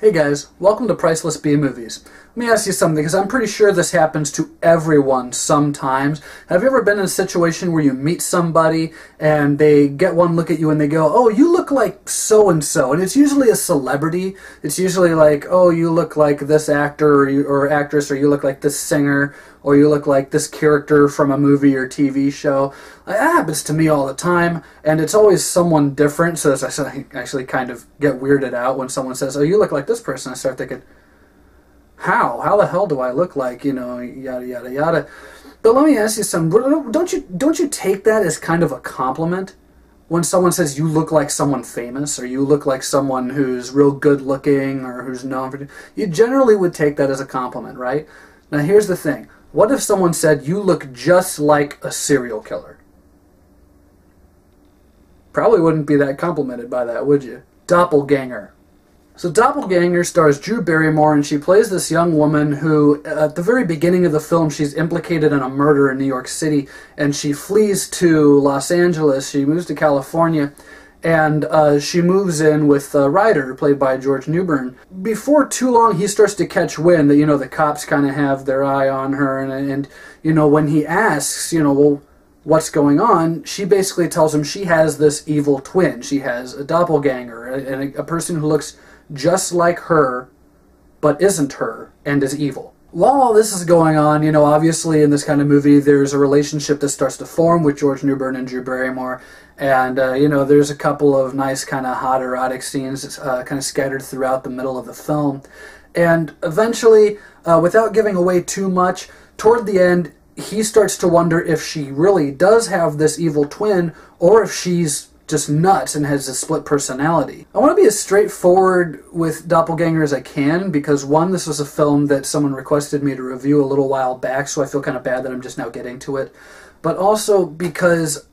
Hey guys, welcome to Priceless B Movies. Let me ask you something, because I'm pretty sure this happens to everyone sometimes. Have you ever been in a situation where you meet somebody and they get one look at you and they go, "Oh, you look like so-and-so," and it's usually a celebrity. It's usually like, "Oh, you look like this actor or actress, or you look like this singer, or you look like this character from a movie or TV show." That happens to me all the time, and it's always someone different, so I actually kind of get weirded out when someone says, "Oh, you look like this person." I start thinking, how the hell do I look like, yada yada yada. But let me ask you something. Don't you take that as kind of a compliment when someone says you look like someone famous, or you look like someone who's real good looking, or who's known for? You generally would take that as a compliment, right? Now here's the thing. What if someone said you look just like a serial killer? Probably wouldn't be that complimented by that, would you? Doppelganger. So Doppelganger stars Drew Barrymore, and she plays this young woman who, at the very beginning of the film, she's implicated in a murder in New York City, and she flees to Los Angeles. She moves to California, and she moves in with Ryder, played by George Newbern. Before too long, he starts to catch wind that, the cops kind of have their eye on her, and when he asks, well, what's going on, she basically tells him she has this evil twin. She has a doppelganger, and a person who looks just like her, but isn't her, and is evil. While all this is going on, obviously in this kind of movie, there's a relationship that starts to form with George Newbern and Drew Barrymore, and, there's a couple of nice kind of hot erotic scenes kind of scattered throughout the middle of the film. And eventually, without giving away too much, toward the end, he starts to wonder if she really does have this evil twin, or if she's just nuts and has a split personality. I want to be as straightforward with Doppelganger as I can, because one, this was a film that someone requested me to review a little while back, so I feel kind of bad that I'm just now getting to it. But also because,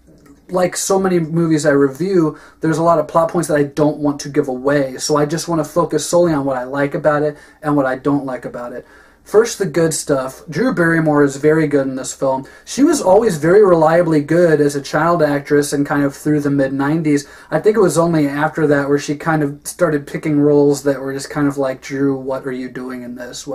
like so many movies I review, there's a lot of plot points that I don't want to give away, so I just want to focus solely on what I like about it and what I don't like about it. First, the good stuff. Drew Barrymore is very good in this film. She was always very reliably good as a child actress, and kind of through the mid-90s. I think it was only after that where she kind of started picking roles that were just kind of like, "Drew, what are you doing in this?"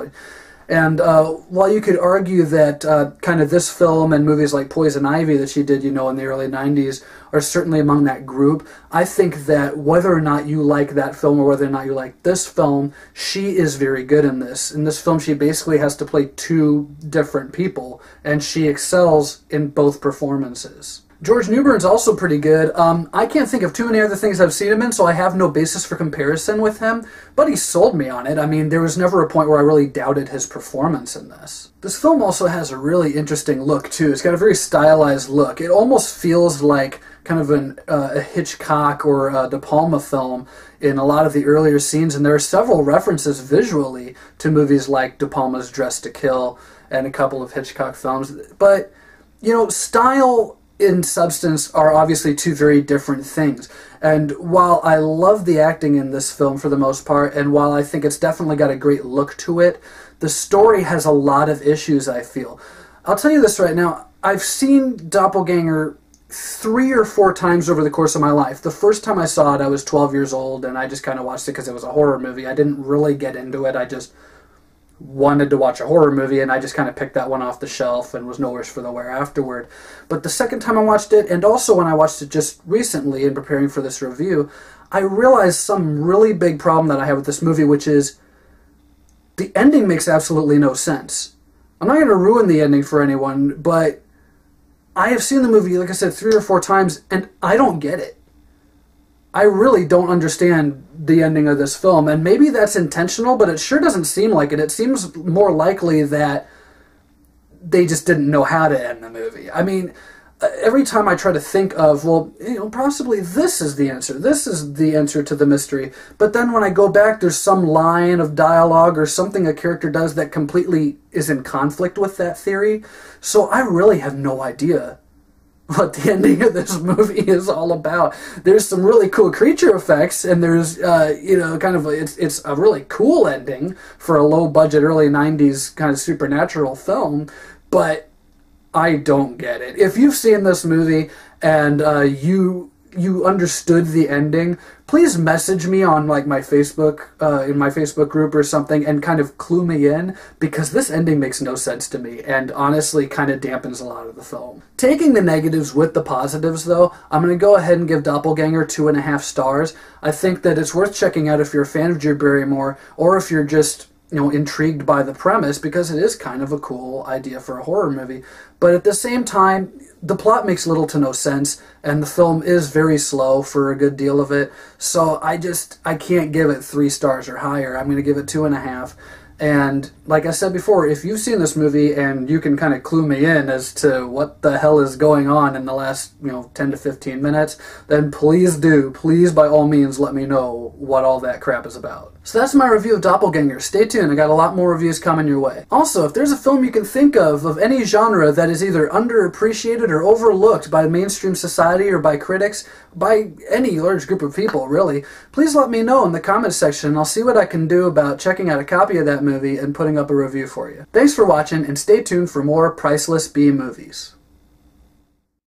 And while you could argue that kind of this film and movies like Poison Ivy that she did, in the early 90s are certainly among that group, I think that whether or not you like that film or whether or not you like this film, she is very good in this. In this film, she basically has to play two different people, and she excels in both performances. George Newbern's also pretty good. I can't think of too many other things I've seen him in, so I have no basis for comparison with him, but he sold me on it. I mean, there was never a point where I really doubted his performance in this. This film also has a really interesting look, too. It's got a very stylized look. It almost feels like kind of a Hitchcock or a De Palma film in a lot of the earlier scenes, and there are several references visually to movies like De Palma's Dress to Kill and a couple of Hitchcock films. But, style and substance are obviously two very different things. And while I love the acting in this film for the most part, and while I think it's definitely got a great look to it, the story has a lot of issues, I feel. I'll tell you this right now, I've seen Doppelganger 3 or 4 times over the course of my life. The first time I saw it, I was 12 years old, and I just kind of watched it because it was a horror movie. I didn't really get into it. I just wanted to watch a horror movie, and I just kind of picked that one off the shelf and was no worse for the wear afterward. But the second time I watched it, and also when I watched it just recently in preparing for this review, I realized some really big problem that I have with this movie, which is the ending makes absolutely no sense. I'm not going to ruin the ending for anyone, but I have seen the movie, like I said, 3 or 4 times, and I don't get it. I really don't understand the ending of this film, and maybe that's intentional, but it sure doesn't seem like it. It seems more likely that they just didn't know how to end the movie. I mean, every time I try to think of, well, possibly this is the answer. This is the answer to the mystery. But then when I go back, there's some line of dialogue or something a character does that completely is in conflict with that theory. So I really have no idea what the ending of this movie is all about. There's some really cool creature effects, and there's, it's a really cool ending for a low-budget, early 90s kind of supernatural film, but I don't get it. If you've seen this movie and you you understood the ending, please message me on like my Facebook, in my Facebook group or something, and kind of clue me in, because this ending makes no sense to me and honestly kind of dampens a lot of the film. Taking the negatives with the positives though, I'm going to go ahead and give Doppelganger 2.5 stars. I think that it's worth checking out if you're a fan of Drew Barrymore, or if you're just, you know, intrigued by the premise, because it is kind of a cool idea for a horror movie. But at the same time, the plot makes little to no sense, and the film is very slow for a good deal of it. So I can't give it 3 stars or higher. I'm going to give it 2.5. And like I said before, if you've seen this movie and you can kind of clue me in as to what the hell is going on in the last, 10 to 15 minutes, then please by all means let me know what all that crap is about. So that's my review of Doppelganger. Stay tuned, I got a lot more reviews coming your way. Also, if there's a film you can think of any genre that is either underappreciated or overlooked by mainstream society or by critics, by any large group of people really, please let me know in the comments section, and I'll see what I can do about checking out a copy of that movie and putting up a review for you. Thanks for watching, and stay tuned for more Priceless B movies.